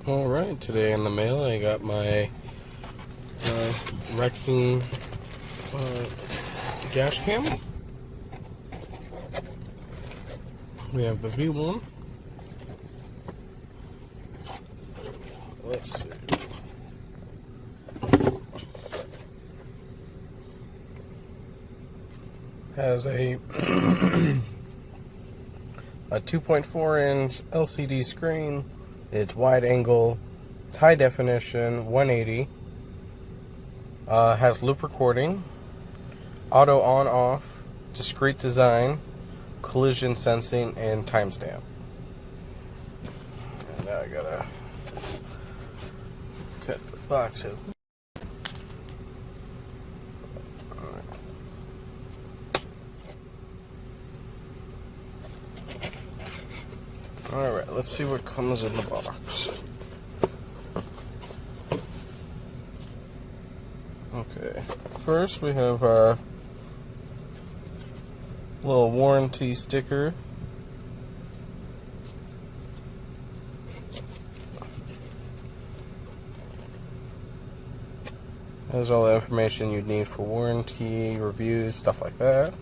Alright, today in the mail I got my Rexing dash cam. We have the V1. Let's see. Has a 2.4-inch LCD screen. It's wide angle, it's high definition, 180. Has loop recording, auto on off, discrete design, collision sensing, and timestamp. And now I gotta cut the box open. Alright, let's see what comes in the box. Okay, first we have our little warranty sticker. Has all the information you'd need for warranty, reviews, stuff like that.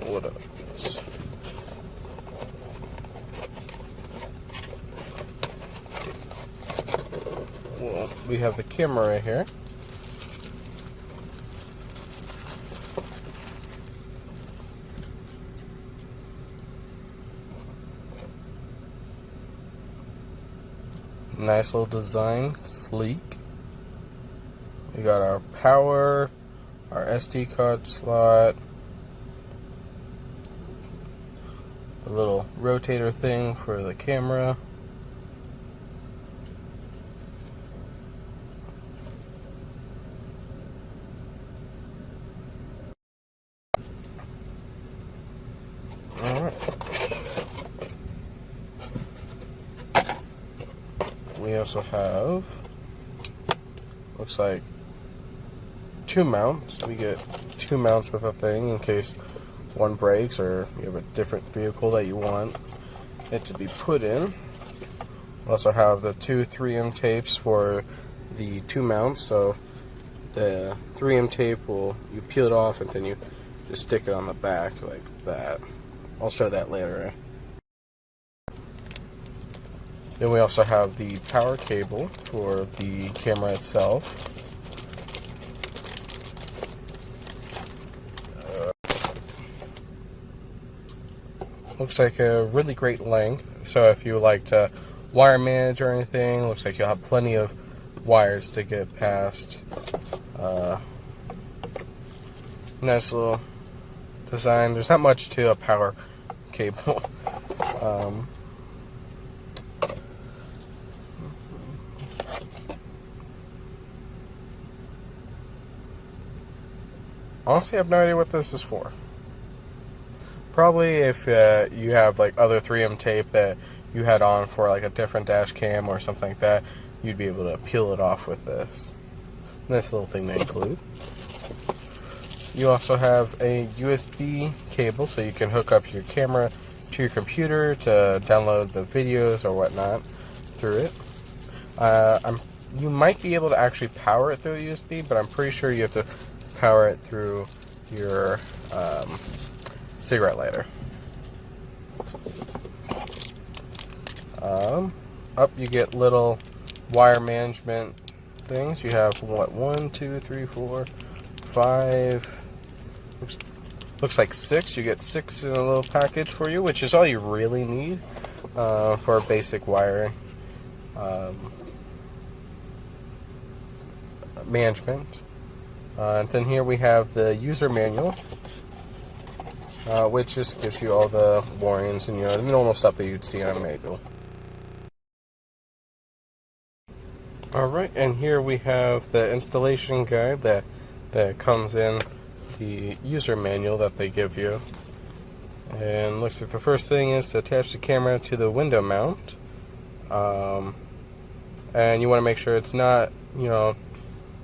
What else? Well, we have the camera right here. Nice little design, sleek. We got our power, our SD card slot, the little rotator thing for the camera. Alright. We also have, looks like, 2 mounts. We get 2 mounts with a thing in case one breaks or you have a different vehicle that you want it to be put in. We also have the 2 3M tapes for the 2 mounts. So the 3M tape you peel it off and then you just stick it on the back like that. I'll show that later. Then we also have the power cable for the camera itself. Looks like a really great length. So if you like to wire manage or anything, looks like you'll have plenty of wires to get past. Nice little design. There's not much to a power cable. Honestly, I have no idea what this is for. Probably if you have like other 3M tape that you had on for like a different dash cam or something like that, you'd be able to peel it off with this. Nice little thing to include. You also have a USB cable so you can hook up your camera to your computer to download the videos or whatnot through it. You might be able to actually power it through USB, but I'm pretty sure you have to power it through your cigarette lighter. Up you get little wire management things. You have what, 1, 2, 3, 4, 5. Looks like 6. You get 6 in a little package for you, which is all you really need for basic wiring management. And then here we have the user manual, which just gives you all the warnings and the normal stuff that you'd see on a manual. Alright, and here we have the installation guide that comes in the user manual that they give you. And looks like the first thing is to attach the camera to the window mount. And you want to make sure it's not,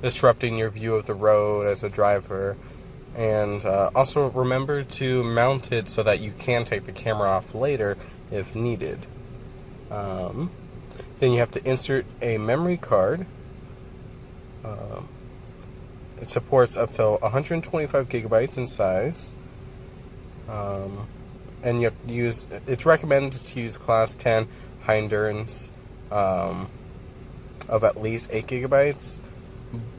disrupting your view of the road as a driver. And also remember to mount it so that you can take the camera off later if needed. Then you have to insert a memory card. It supports up to 125 gigabytes in size. And you have to use, it's recommended to use class 10 high endurance of at least 8 gigabytes.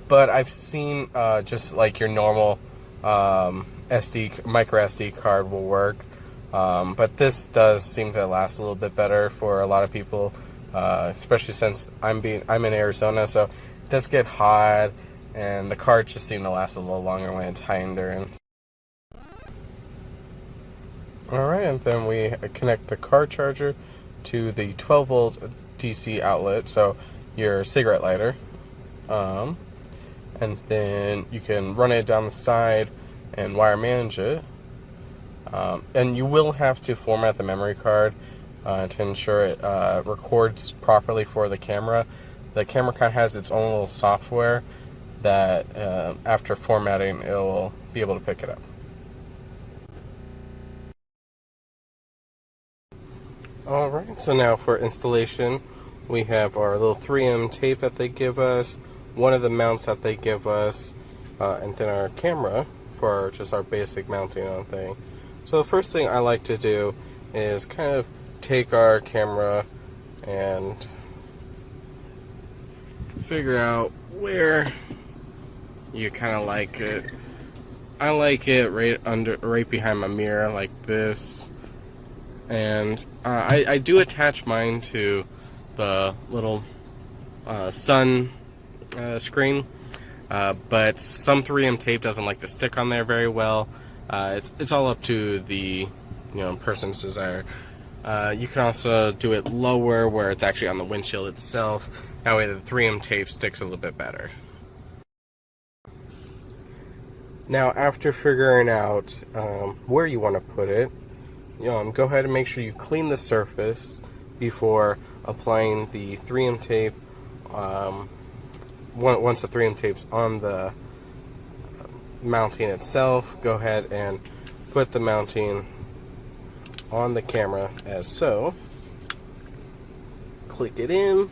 But I've seen just like your normal micro SD card will work. But this does seem to last a little bit better for a lot of people, especially since I'm in Arizona, so it does get hot, and the cards just seem to last a little longer when it's high endurance. Alright, and then we connect the car charger to the 12 volt DC outlet, so your cigarette lighter. And then you can run it down the side and wire manage it. And you will have to format the memory card to ensure it records properly for the camera. The camera kind of has its own little software that after formatting it will be able to pick it up. Alright, so now for installation, we have our little 3M tape that they give us, one of the mounts that they give us, and then our camera for just our basic mounting on thing. So the first thing I like to do is kind of take our camera and figure out where you kind of like it. I like it right behind my mirror like this. And I do attach mine to the little sun screen, but some 3M tape doesn't like to stick on there very well. It's all up to the person's desire. You can also do it lower where it's actually on the windshield itself. That way the 3M tape sticks a little bit better. Now after figuring out where you want to put it, go ahead and make sure you clean the surface before applying the 3M tape. Once the 3M tape's on the mounting itself, go ahead and put the mounting on the camera as so. Click it in.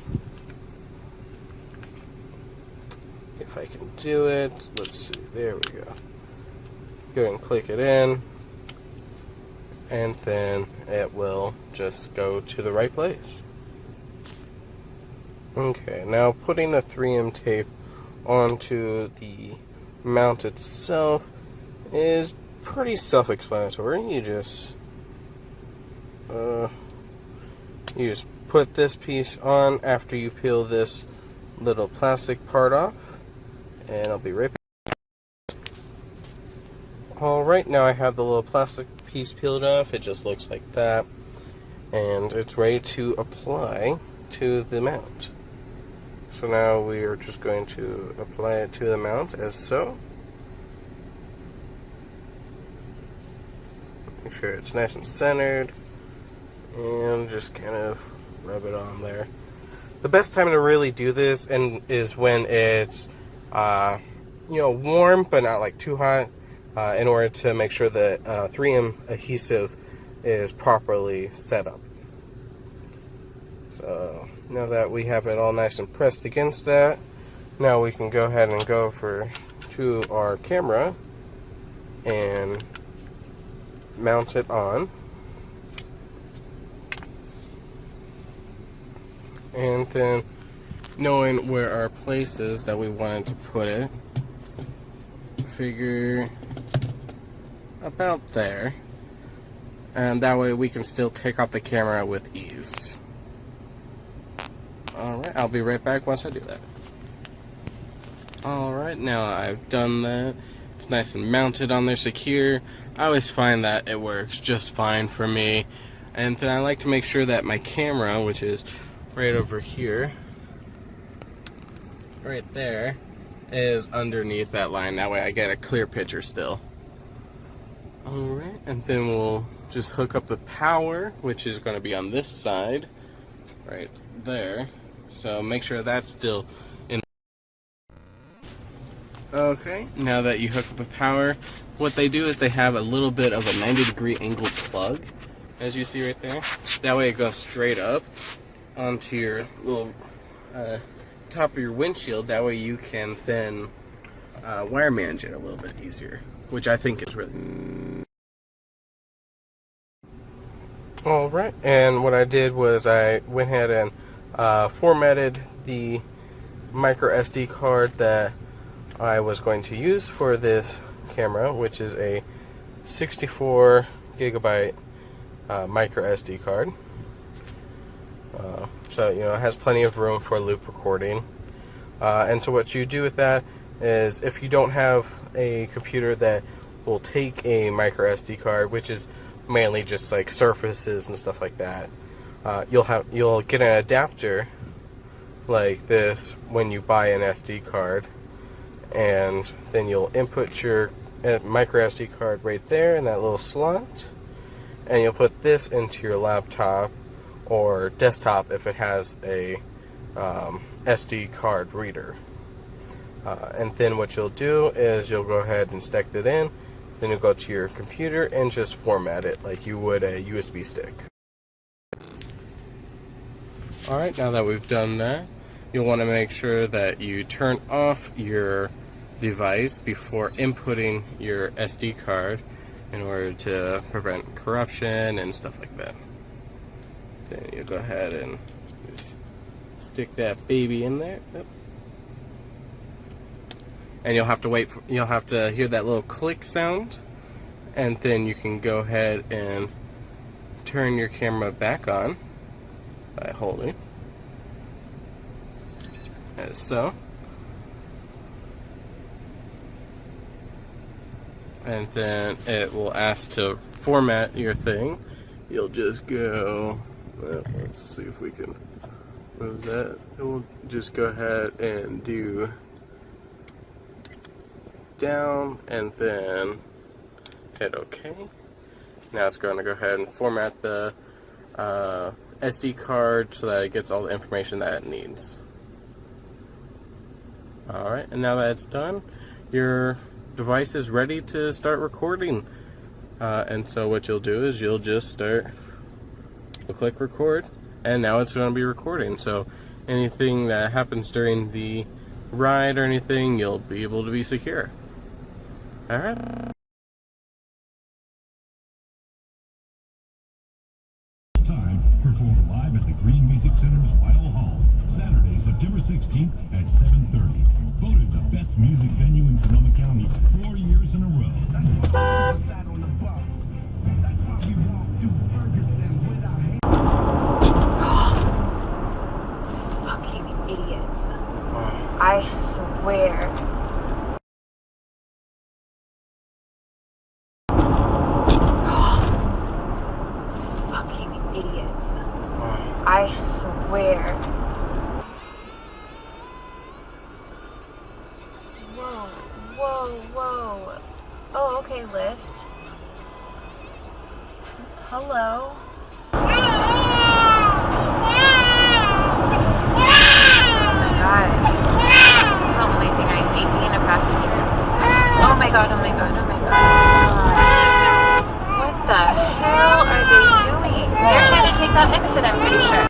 If I can do it, let's see, there we go. Go ahead and click it in, and then it will just go to the right place. Okay, now putting the 3M tape onto the mount itself is pretty self-explanatory. You just put this piece on after you peel this little plastic part off, and I'll be right back. Alright, now I have the little plastic piece peeled off. It just looks like that, and it's ready to apply to the mount. So now we are just going to apply it to the mount as so. Make sure it's nice and centered, and just kind of rub it on there. The best time to really do this is when it's warm but not like too hot, in order to make sure that 3M adhesive is properly set up. So now that we have it all nice and pressed against that, now we can go ahead and go over to our camera and mount it on. And then knowing where our place is that we wanted to put it, figure about there, and that way we can still take off the camera with ease. Alright, I'll be right back once I do that. Alright, now I've done that. It's nice and mounted on there secure. I always find that it works just fine for me. And then I like to make sure that my camera, which is right over here, right there, is underneath that line. That way I get a clear picture still. Alright, and then we'll just hook up the power, which is going to be on this side, right there. So make sure that's still in. Okay, now that you hook up the power, what they do is they have a little bit of a 90-degree angle plug, as you see right there. That way it goes straight up onto your little top of your windshield. That way you can then wire manage it a little bit easier, which I think is really... Alright, and what I did was I went ahead and formatted the micro SD card that I was going to use for this camera, which is a 64 gigabyte micro SD card. So, you know, it has plenty of room for loop recording. And so what you do with that is, if you don't have a computer that will take a micro SD card, which is mainly just like surfaces and stuff like that, you'll get an adapter like this when you buy an SD card, and then you'll input your micro SD card right there in that little slot, and you'll put this into your laptop or desktop if it has a SD card reader. And then what you'll do is you'll go ahead and stick it in, then you'll go to your computer and just format it like you would a USB stick. Alright, now that we've done that, you'll want to make sure that you turn off your device before inputting your SD card in order to prevent corruption and stuff like that. Then you go ahead and just stick that baby in there. Yep. And you'll have to wait for, you'll have to hear that little click sound, and then you can go ahead and turn your camera back on by holding as so. And then it will ask to format your thing. You'll just go, well, let's see if we can move that. It will just go ahead and do down and then hit OK. Now it's going to go ahead and format the SD card so that it gets all the information that it needs. Alright, and now that it's done, your device is ready to start recording. And so what you'll do is you'll just you'll click record, and now it's going to be recording. So anything that happens during the ride or anything, you'll be able to be secure. Alright. Time performed live at the Green Music Center's Weill Hall, Saturday, September 16th at 7:30. Voted the best music venue in Sonoma County 4 years in a row. That's why we sat on the bus. That's why we walked through Ferguson without Fucking idiots. I swear. Fucking idiots. I swear. Whoa, whoa, whoa. Oh, okay, Lyft. Hello.